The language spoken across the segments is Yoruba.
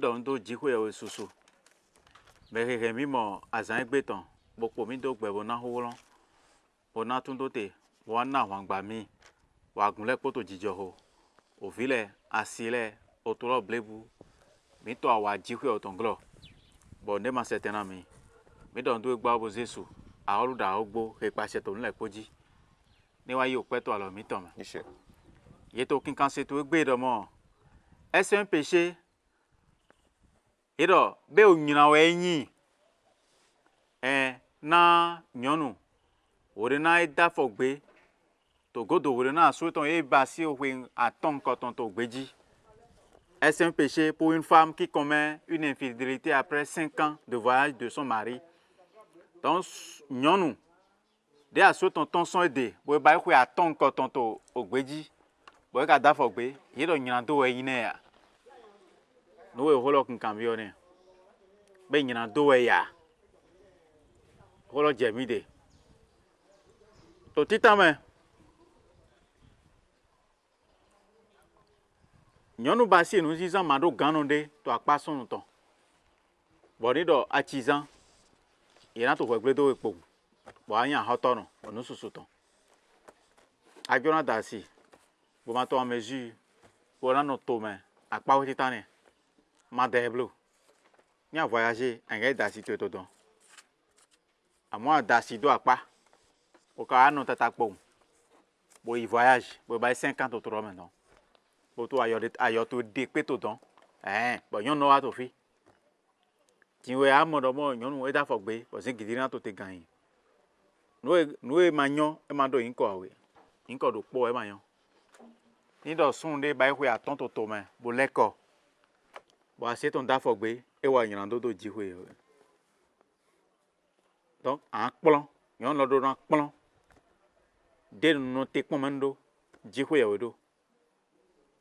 don do jikwe o susu be he mi mo azan gbe tan popo mi do gbe bo na ho ona tun do te wa na wan gba mi wa gunle poto jijo ho o vile asile o to lo blebu mi to awa jikwe o tonglo bo ne ma setena mi don do gba bo zesu a olu da ogbo he pa se to nle poji ni wa yi o pe to alo mi ton ye to kin kan se to gbe do mo est un péché edo be o nyina wa yin na nyonu ore na da fogbe to godo ore na so ton e ba si o we aton koton to gbeji. Est un péché pour une femme qui commet une infidélité après 5 ans de voyage de son mari. Donc nyonu de a so ton son de bo ba we aton koton to ogbeji bo ka da fogbe edo nyina do we yin ya no we holo kin cambio ne be nyina do we ya holo jemi de to titame nyonu basi nu zizan mado ganu de to apasun ton boni do achizan ina to kwegbe do epo bo anya hotono onu susu ton ajona dasi bo ma to en mesure bo na no to me apa o titane ma deblo ni a voyager en dasi to don amo dasi do apa o ka anu tata po bo y voyage bo ba 5 ans to 3 maintenant bo to ayo to de pe to don bo yon no wa to fi ti we amodo mo yon we da fogbe bo sin gidi na to te gan no e manyo e ma do yin ko awe yin ko do po e manyo ni do sun de ba we aton to me bo leko bo ase ton da fogbe e wa yin do jiwe donc en plan yon lo do na plan de no te komando jiwe do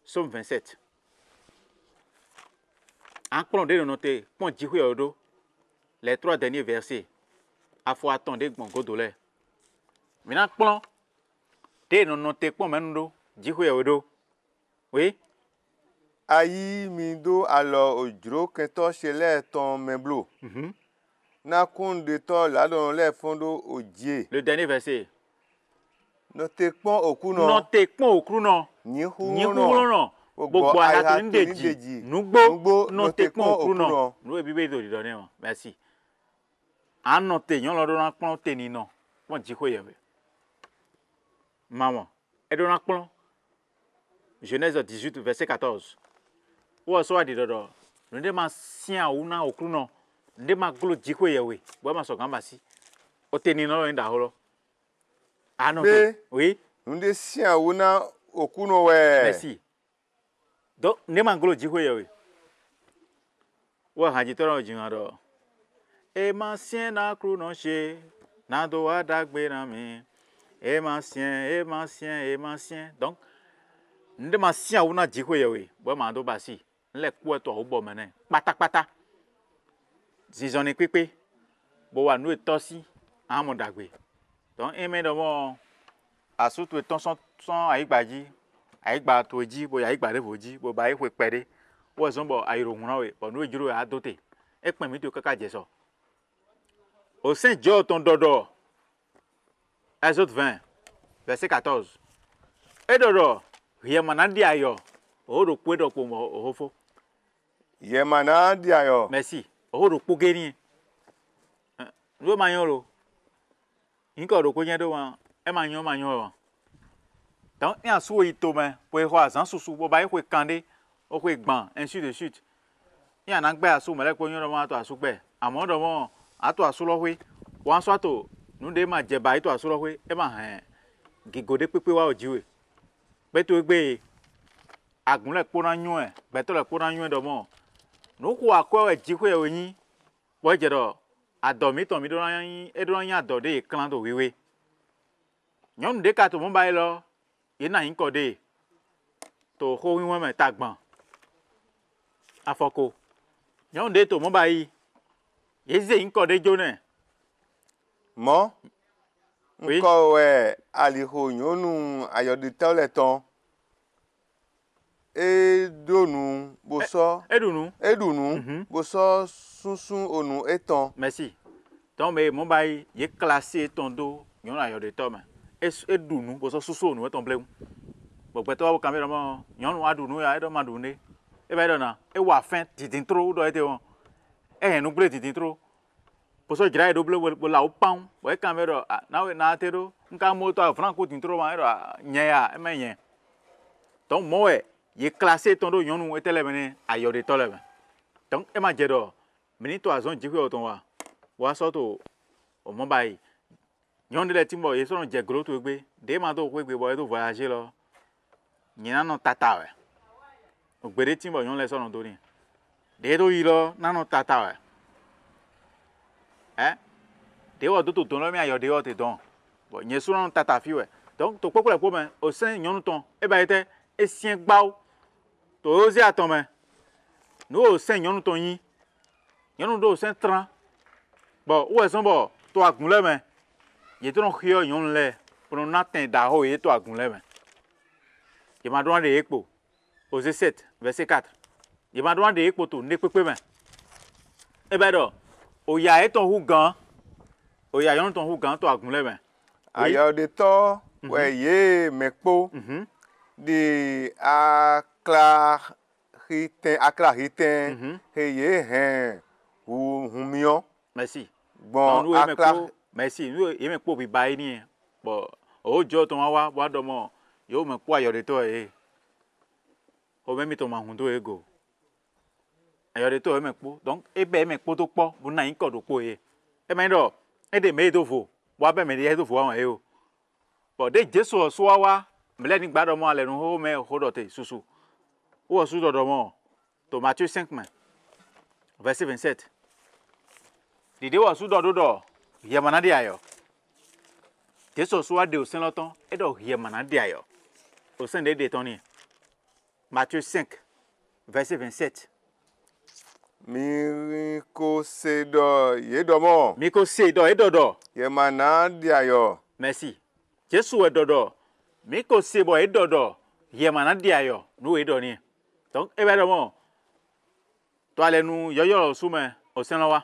Somme 27 en plan de no te pon jiwe do les 3 derniers versets a faut attendre bon godole maintenant plan de no te komando jiwe do oui ayi mi do alo ojro kento sele ton memblo na kun de to la don le fondo ojie le dernier verset no te pon okuno ni hu no gbogbo ara to ndeji nugbo no te pon okuno no e bibe do do ne o merci an te yon lo do na pon te ni no pon jiwe yewe maman e do na pon Genèse 18 verset 14 ou so adi do nde ma sian una okuno nde ma glo jiwe yewe bo ma so gamba si o te ni no nda holo oui nde sian una okuno we merci donc nde ma glo jiwe yewe wa haji toro jinado e ma sian na kru no she na do adagbe na mi e ma sian donc nde ma sian una jiwe yewe bo ma do basi nle ku to obo mene pátápátá zizoni pepe bo wa nu etosi amodagbe donc eme do mo asutu etonson aigbaji aigba toji bo aigba de boji bo ba iwe pere wo so bo ayiro hunra we bo nu ejuro adote e pin mi to kaka jeso au Saint Jean ton dodo Exode 20 verset 14 e dodo yemana di ayo o ro pe do po mo ohofo yemana di ayo merci o ro po geri lo mayon lo nko ro ko yen do wan e mayon donc ni aso ito me po e ho azan susu bo ba e ko kande o ko gban ainsi de suite ni ana gbe aso me le ko yen do ma to aso gbe amo do mo ato aso lo we wan so ato nu de ma je ba ito aso lo we e ma gigode pepe wa ojiwe be to gbe agun le po na yun e be to le po na yun do mo no ko akọ e jiwe o yin bo je do adomi to mi do na yin e do na yin adode kan do wewe nyon de ka to mo ba lo ina yin ko de to ho wi won me tagbon afoko nyon de to mo ba yi eze yin ko de jone mo nko we aliho nyonu ayodi toleton edonu boso Edunu. edunu boso sunsun onu eton. Merci. Donc mais mon bail il est classé ton dos, il y a yo de tome. Edunu bo so susu onu eton bleu. Bo gbe to wa caméra mo, yon wa dunu ya edo ma dunu. E ba do na, e wa fin tidin tro do ete won. E nu ble tidin tro. Bo so jira edo bleu bo la o pan, bo e caméra na we na te do, nka moto a franco tin tro ma edo nya ya, e ma yen. Donc mo e il est classé ton dos yon nu etele bene ayo de tole. Donc e ma jedo, mini to azon jiwe oton wa. Wa soto o mo bayi yon de timbo ye so no je gro to gbe de ma to gbe bo e to voyager lo nyina no tata we o gbe de timbo yon le so no to ni de to yi lo na no tata we de wo to don lo mi ayo de wo te don bo nye so no tata fi we donc to popo le po me o sen yon ton e ba ete e sien gba to o zi aton me no o sen yon ton yin yon do o sen tran. Bon, où est-ce bon? Toi, à Goulé, mais il y a ton chien, il y a un lait. Pour nous attendre d'arro, il y a toi à Goulé, mais il m'a demandé d'écho. Osée 7, verset 4. Il m'a demandé d'écho, tout, n'est pas mais. Eh ben, donc, il y a ton rougan, il y a ton rougan, toi à Goulé, mais. Ayo de to, we ye mekpo, di aklariten, he ye hen, ou humion. Merci. Bon, merci. Nous, il me coupe by ni. Bon, au jour ton wa, wa do mo. Yo me kwa yo de to e. O me mi to ma hundo ego. Ayo de to e me ku. Donc, e be me ku to po, bu na yin ko do po e. E me do, e de me do fo. Wa be me de do fo wa e o. But de Jesu so wa, me le ni gba do mo ale nu ho me ho do te susu. O su do mo. To Matthieu 5 verset 27. Dide wa su do do ye manade ayo. Jesu so ade o sen loton e do ye manade ayo. O sen de ton ni. Matthieu 5 verset 27. Mi ko se do ye do mo. Mi ko se do e do. Ye manade ayo. Merci. Jesu e do. Mi ko se bo e do. Ye manade ayo. Nu e do ni. Donc e ba do mo. To ale nu yo su me o sen lo wa.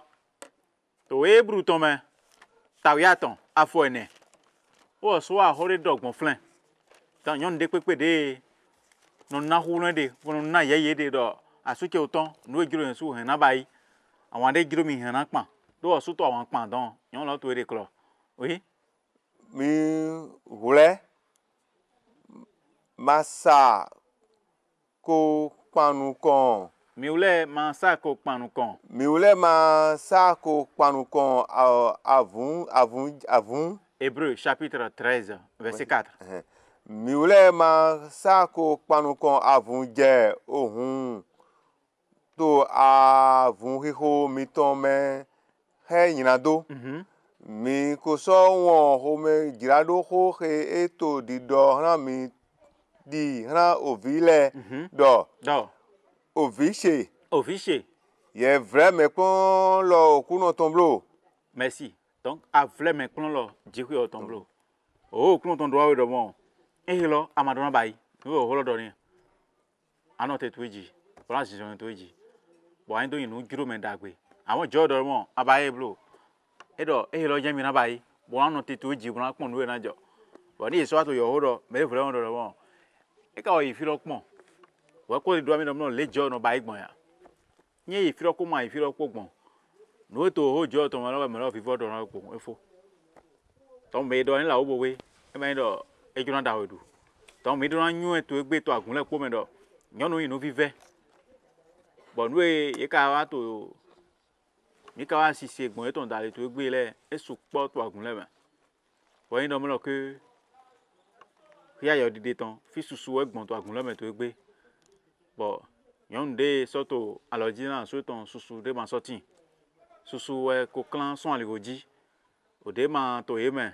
To Hebrew ton me tawiaton afo ene o so a hore dogbon flen tan yon de pepe de no na hu no de no na ye de do asuke oton no ejiro ensu hen na bayi awon de jiro mi hen na pan do so to awon pan don yon lo to ere klo oui mi hule masa ko panu kon. Mi ule ma sa ko panu kon. Mi ule ma sa ko panu kon avun. Hébreu chapitre 13 verset 4. Mi ule ma sa ko panu kon avun je ohun. To avun hiho mi ton me he yinado. Mi ko so won ho me jirado ho he eto di do ran mi di ran ovile do. Officier. Ye vrai mais pon lo kuno tomblo. Merci. Donc a vrai mais pon lo jiku o tomblo. O kuno ton droit do mo. Ehilo amadona bayi. O holo do ni. Anote tuji. Wala sijon tuji. Bo ayin do yin nu juro men dagbe. Awon jo do mo abaye blo. Edo ehilo jemi na bayi. Bo anote tuji bo na pon nu e na jo. Bo ni so ato yo hodo me vrai do mo. E ka o ifiro pon. Wa ko do mi no le jo no bayi gbon ya. Nye ifiro ko ma ifiro ko gbon. No to ho jo to me lo fifo do na ko efo. To me do ni la obo we. E me do e jona da odu. To me do na nyu eto egbe to agun le ko me do. Nyonu yin no vive. Bon we e ka wa to mi ka wa sisi egbon e to dale to egbe le e su po to agun le me. Bo yin do mo lo ke ya yo dide ton fi susu egbon to agun le me to egbe. Bon yon de soto alojina so ton susu de ma soti susu we ko clan son aligoji o de ma to yeme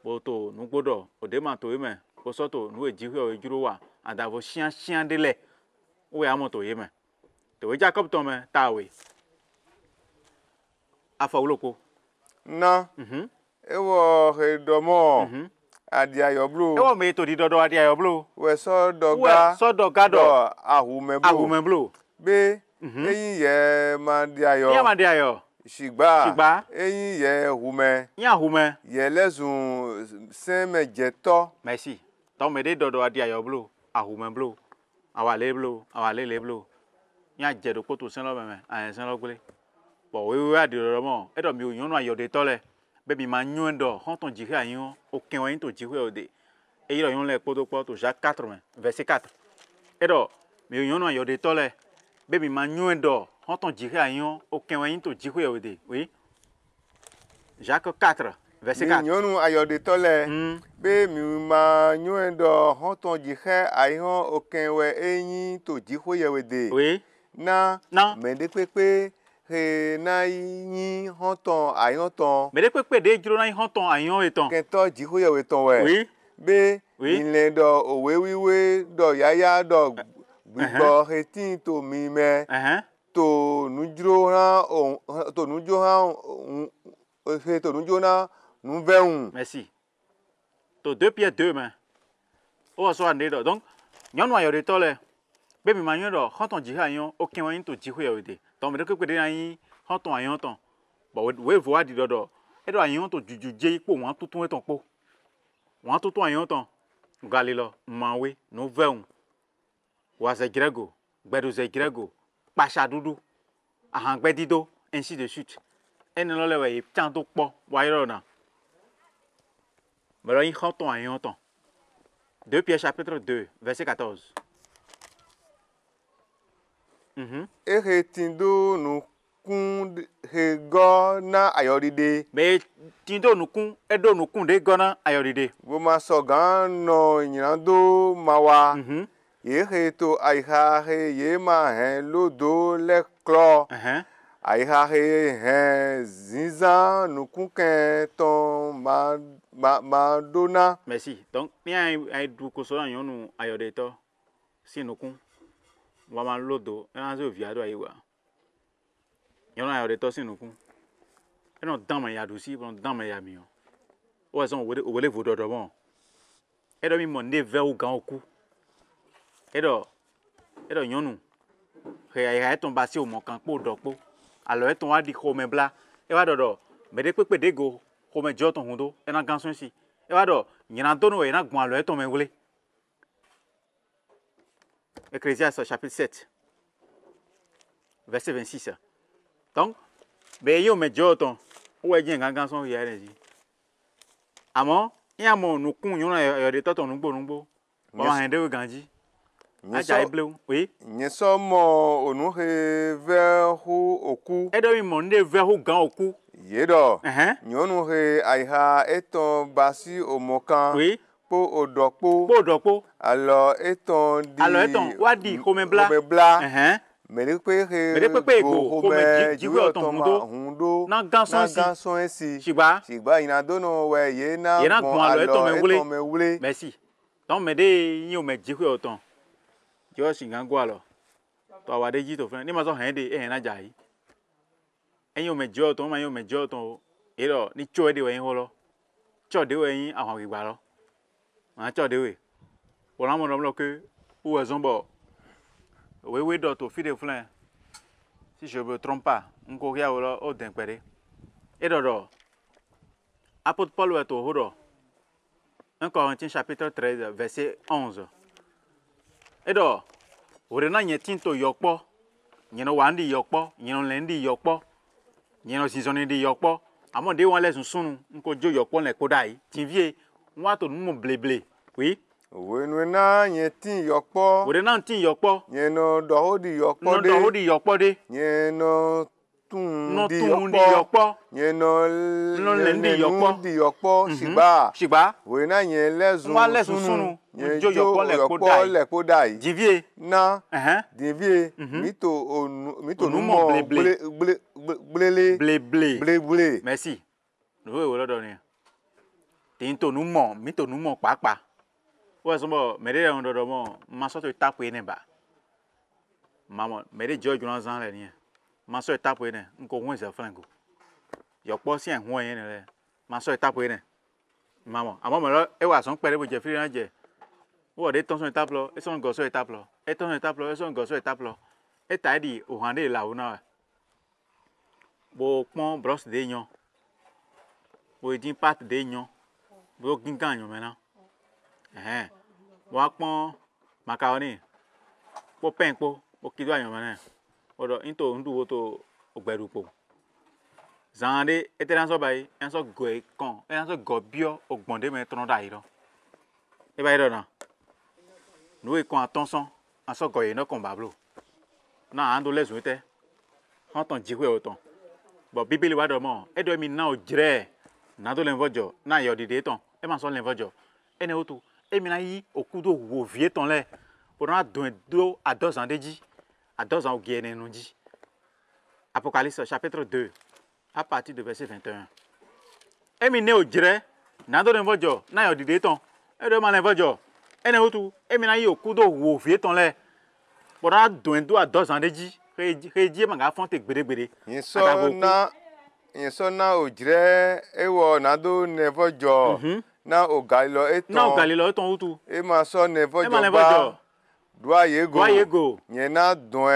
bo to nu gbodo o de ma to yeme bo soto nu ejiwe o ejuro wa adavo sian de le we amo to yeme to we Jacob to me tawe afa uloko na ewo he domo Adiayo blo. E wo me to di dodo adiayo blo. We so doga. We so doga do. Ahume blo. Ahume blo. Be. Eyin ye ma diayo. Ya ma adiayo. Shigba. Eyin ye hume. Ya hume. Ye lezun seme jeto. Merci. To me de dodo adiayo blo. Ahume blo. Awale blo. Awale le blo. Ya je do koto sen lo meme. Ayen sen lo gble. Bo we adi dodo mo. E do mi o yonu ayo de tole. Baby ma nyon do honton jihwe ayon aucun moyen to jihwe ode e yo yon le podo to Jacques 4 verset 4 e do mi yon ayo de tole baby ma nyon do honton jihwe ayon aucun moyen to jihwe ode oui Jacques 4 verset 4 mi yon ayo de tole be mi ma nyon do honton jihwe ayon aucun we eyin to jihwe ode oui na me de pepe he na yin honton ayon ton me de pepe de jiro na honton ayon eton kento jihoye weton we oui be oui ile do owe wiwe do yaya do gbigbo hetin to mi me to nujro ha to nujo ha he to nujo na nu veun merci to 2 pieds 2 mains o so ande do donc nyonu ayo de tole be mi manyo do honton jihwe ayon aucun moyen to jihwe ode donc me de pepe de ayin honton ayon ton bo we vo di dodo e do ayon to jujuje ipo won tutun eton po won tutun ayon ton galilo manwe no veun wa ze grego gbedo ze grego pasha dudu ahan gbedido ainsi de suite eni lo lewe e tan to po wa iro na me lo yin honton ayon ton 2 Pierre chapitre 2 verset 14 ehe tindo nu kun he go na ayoride me tindo nukun edo nukun de gona ayoride wo ma so gan no nyando mawa ye he to aiha he ye ma he lodo le klo aiha he zinza nukun ke ton ma dona merci donc bien ai du ko so yan nu ayorde to sinukun wa ma lodo en zo viado ayiwa yon ayorde to sinukun e no dan ma ya du si bon dan ma ya mi o so o le vo dodo bon e do mi mo ne ve o gan oku e do yonu he ai ton ba si o mo kan po do po alo e ton wa di ko me bla e wa dodo me de pepe de go ko me jo ton hundo e na ganson si e wa do nyina to no e na gbon alo e ton me wole Ecclésiaste chapitre 7 verset 26 donc be yo me jo ton o e jin ganson ya re si amo ya mo nukun yon yo de to ton nugbo ba han de ganji aja ibleu oui nyeso mo onu he ve hu oku edo mi mo nde ve hu gan oku yedo nyonu he aiha eton basi omokan oui po odokpo alo eton wadi home bla mere pe go home jiwe oton hundo na ganson esi sigba ina dono we ye na gbon alo eton me wule merci donc me de yin o me jiwe oton jo si gan gwa lo to wa de ji to fun ni ma so han de e na jai en yo me jo to ma yo me jo to e ro ni cho de we yin ho lo cho de we yin awon gba lo ma cho de we o la mo lo ke ou e zombo we do to fi de flan si je me trompe pas nko ria o den pere e do apôtre Paul we to ho do 1 Corinthiens chapitre 13 verset 11 edo ore na nyetin to yokpo nyeno wandi yokpo nyeno lendi yokpo nyeno season di yokpo amo de won lesun sunu nko jo yokpo le kodai tinvie nwa to nu bleble oui we na nyetin yokpo ore na tin yokpo nyeno do hodi yokpo de no do hodi yokpo de nyeno tun di yokpo nyeno lendi yokpo sigba we na yen lesun sunu jo yokpo le kodai divie na divie mito numo blele merci no we lo ni tin to numo mito numo papa o so mo mere on do mo ma so to tapo ni ba mama mere George Lonzan le ni ma so tapo ni nko hun se franco yokpo si en hun yen le ma so tapo ni maman à moi là et ouais son père pour Jeffrey là j'ai ou des temps sur étape là et son gosse sur étape là et ton étape là et son gosse sur étape là et t'as dit au rendez là où na bo pon brosse de nyon bo din pâte de nyon bo gingan nyon maintenant bo pon macaroni bo pain po bo kido nyon maintenant odo into ndu wo to ogberu po zande ete dan so bai en so go kon en so go bio ogbonde me tron dai ro e bai ro na no e kon attention en so go e no kon bablo na ando les wete han ton jiwe o ton bo bibili wa do mo e do mi na o jire na do len vojo na yo dide ton e ma so len vojo ene otu e mi na yi okudo wo vie ton le pour na do à 2 ans de ji à 2 ans o gene no ji Apocalypse chapitre 2 à partir du verset 21. Et mi ne o jire na do len vojo na yo dide ton e do ma len vojo ene otu e mi na yi okudo wo vie ton le pour na do à 2 ans de ji reji ma ga fonte gbere yin so na o jire e wo na do ne vojo na o galilo ton utu e ma so ne vojo ba doa yego yin na do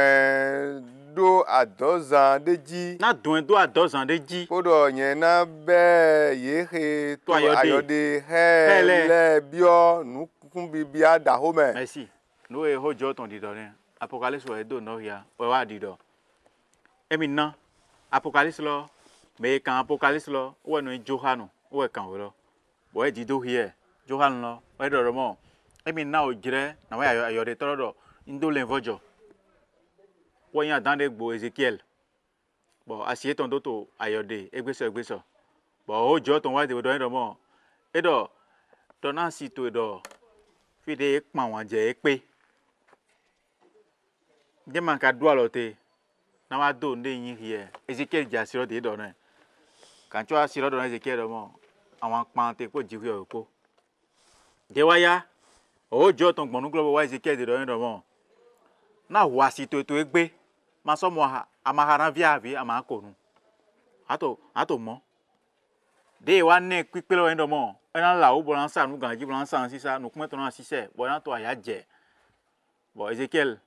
à 2 ans de ji na do à 2 ans de ji podo yin na be ye he to ayode le bio nu kun bibia da ho me merci no e hojo ton di do ne Apocalypse wa do no ya wa di do e mi na Apocalypse lo me kan Apocalypse lo wo no Johanu wo kan wo lo bo e di do here Johanu lo we do mo e mi na o jire na wa ayode toro do ndo len vojo wo yan dan de gbo Ezekiel bo asie ton do to ayode egbeso bo hojo ton wa de do mo e do na si to do fi de pa wan je pe je man ka do alote na wa do nde yin here Ezekiel ja siro de do na kan cho siro do na Ezekiel do mo àwọn pan te ko jiwe o ko de wa ya o jo ton gbonu globo wa Ezekiel de do mo na wa si to egbe ma so mo amahara via vi ama ko nu ato mo de wa ne pipe lo ndo mo na la o bo lan sa nu ganji bo lan sa si sa nu kun to na si se bo na to aya je bo Ezekiel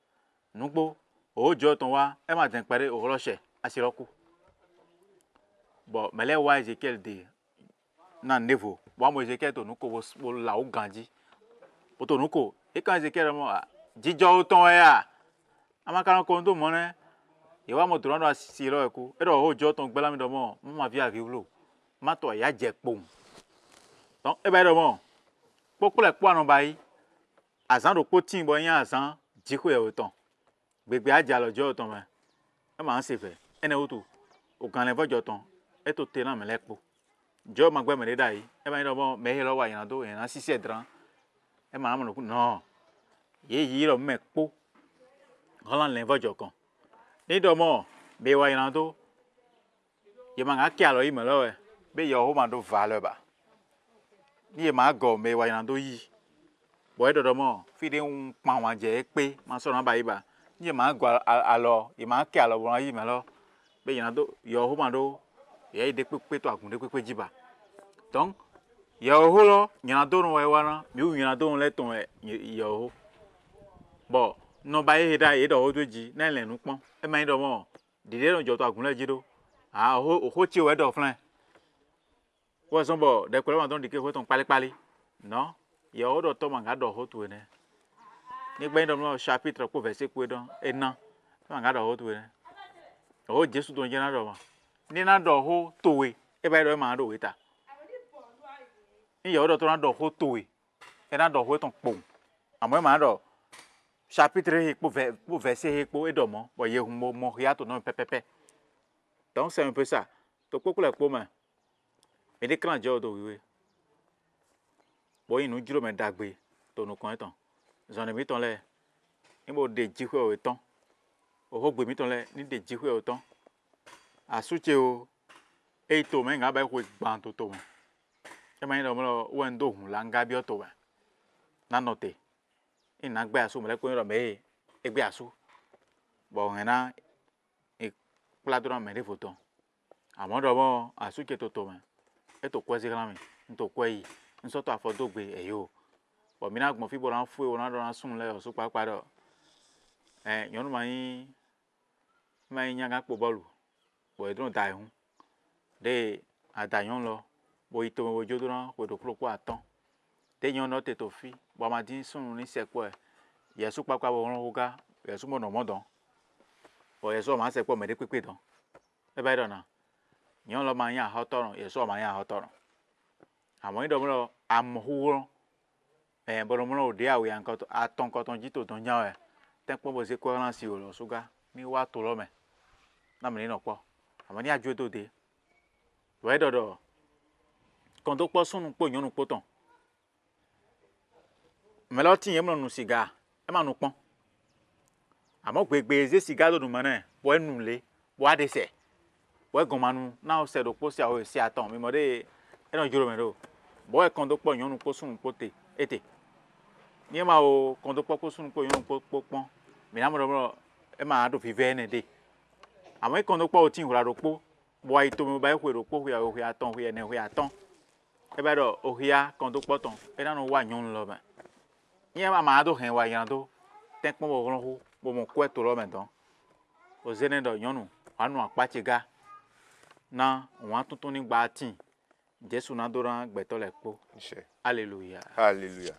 nugbo ojo ton wa e ma den pere o rose asiroku bo mele wa Ezekiel de na nevo wa mo Ezekiel to nuko bo la o ganji o to nuko e kan Ezekiel mo jijo ton ya amaka ko ndo mo ne e wa mo to ran asiro e ku e do ojo ton gbela mi do mo ma via viulo ma to ya je pon don e ba do mo popule po anu bayi azan do po tin bo yan azan jiko e o ton gbegbe aja lojo ton ma e ma se fe ene otu o kan le vojo ton e to te na me lepo jo ma gbe me dai e ba do mo me he lo wa yan do yan si se dran e ma mo no ye yi ro me po holan le vojo kan ni do mo be wa yan do ye ma ga kia lo yi me lo e be yo ho ma do valeur ba ni ye ma go me wa yan do yi bo e do mo fi de un pa wan je pe ma so ran ba yi ba ni ma gwa alo ye ma ke alo won yi me lo be yan do yo ho ma do ye de pe to agun de pe jiba donc yo ho lo yan do no wa na mi u yan do le ton yo ho bo no ba ye da ye do ho do ji na le nu pon e ma do mo de no jo to agun le ji do ho ti we do flan wo so bo de ko ma don di ke ho ton pali no yo do to ma ga do ho tu ne ni gbe do no chapitre ko verset ko don ena ma ga do ho tu ne o Jesu don je na do ma ni na do ho to we e ba do ma do we ta ni yo do to na do ho to we e na do ho ton po amo ma do chapitre he ko verset he ko e do mo bo ye hu mo ya to no pepepe donc c'est un peu ça to ko la po ma e de kan je do we bo inu jiro me dagbe to no kan ton zone mi ton le ni mo de ji o ton o ho gbe mi ton le ni de ji o ton asuche o e to me nga ba ko gban to mo e ma ni do mo wo ndo hun la nga bi o to wa na note ina gbe asu mo le ko ro me e gbe asu bo ngena e pladron me de photo amo do mo asuche to ma e to ko zi kan mi to ko yi nsɔtɔ afɔdogbe eyo bɔn mina gbɔn fi bɔ na fue wɔna dɔ na sun lɛ ɔsu kpakpa dɔ nyɔnu ma yi nyaga kpo bɔlu bɔn edron da ehun de ada nyɔnu lɔ bɔ yi tome bɔ dzo do na wɔ doklo kpo atɔ de nyɔnu lɔ teto fi bɔ ama di sun ni sɛ kpɔ yɛsu kpakpa bɔ wɔn ho ga yɛsu mɔ nɔmɔ dɔn bɔn yɛsu ɔma sɛ kpɔ mɛ de kpekpe dɔn ebe dɔ na nyɔnu lɔ ma nya ahɔ tɔrɔ yɛsu ɔma nya ahɔ tɔrɔ àmọ́ yìí dọ̀mọ́ amọ̀húwọ́ bọ̀dọ̀mọ́ òde àwẹ̀ àǹkọ́tọ̀ àtọ̀nkọ́tọ̀ jítò tó ń yá ẹ̀ tẹ́pọ̀ bọ̀ sí kọ́ ẹ̀ sí òrò ṣúgá ní wàá tó lọ́mẹ̀ náà mìíràn nọ̀pọ̀ àmọ́ ní àjò ètò dé wẹ́ẹ́ dọ̀dọ̀ kàn tó pọ̀ sùnù pò yọ̀nù pò tán mẹ́lọ́ tí yẹn mọ̀ nù sìgá ẹ̀ má nù pọ́n àmọ́ gbègbè ẹ̀zẹ̀ sìgá dòdò mọ́ náà bọ́ ẹ̀ nù lé bọ́ adẹ́sẹ̀ bọ́ ẹ̀ gọ̀manu náà sẹ̀ dò pọ̀ sí àwọn èsì àtọ̀ mímọ́ dé ẹ̀ náà jùlọ mẹ́rọ bọ́ ẹ̀ kàn tó pọ̀ yọ̀nù pọ̀ sùnù pò tè ètè ní ẹ̀ máa o kàn tó pọ̀ sùnù pò yọ̀nù pò pọ́n mìíràn mọ̀ ẹ̀ máa dò fi vẹ́ ẹ̀ nẹ̀ dé àmọ́ ẹ̀ kàn tó pọ̀ òtí ìhùrà dò pọ̀ bọ́ ayé tó mi bá ẹ̀ hùwẹ̀ dò pọ̀ hùwẹ̀ àtọ̀ hùwẹ̀ ẹ̀ hùwẹ̀ àtọ̀ ẹ̀ bá dọ̀ òhìá kàn tó pọ̀ tán ẹ̀ náà wà yọ̀nù lọ mẹ́ ní ẹ̀ máa dò hẹ̀ wà yàn tó tẹ́ pọ́n bọ̀ wọ́n hó bọ̀ mọ̀ kó ẹ̀ tó lọ mẹ́ tán òzẹ́nẹ̀ dọ̀ yọ̀nù wà nù àkpàtsẹ̀gá na wọn tuntun ní gba tí jésù náà dọ́ra gbẹ̀tọ́ lẹ̀ kpó hallelujah. Hallelujah.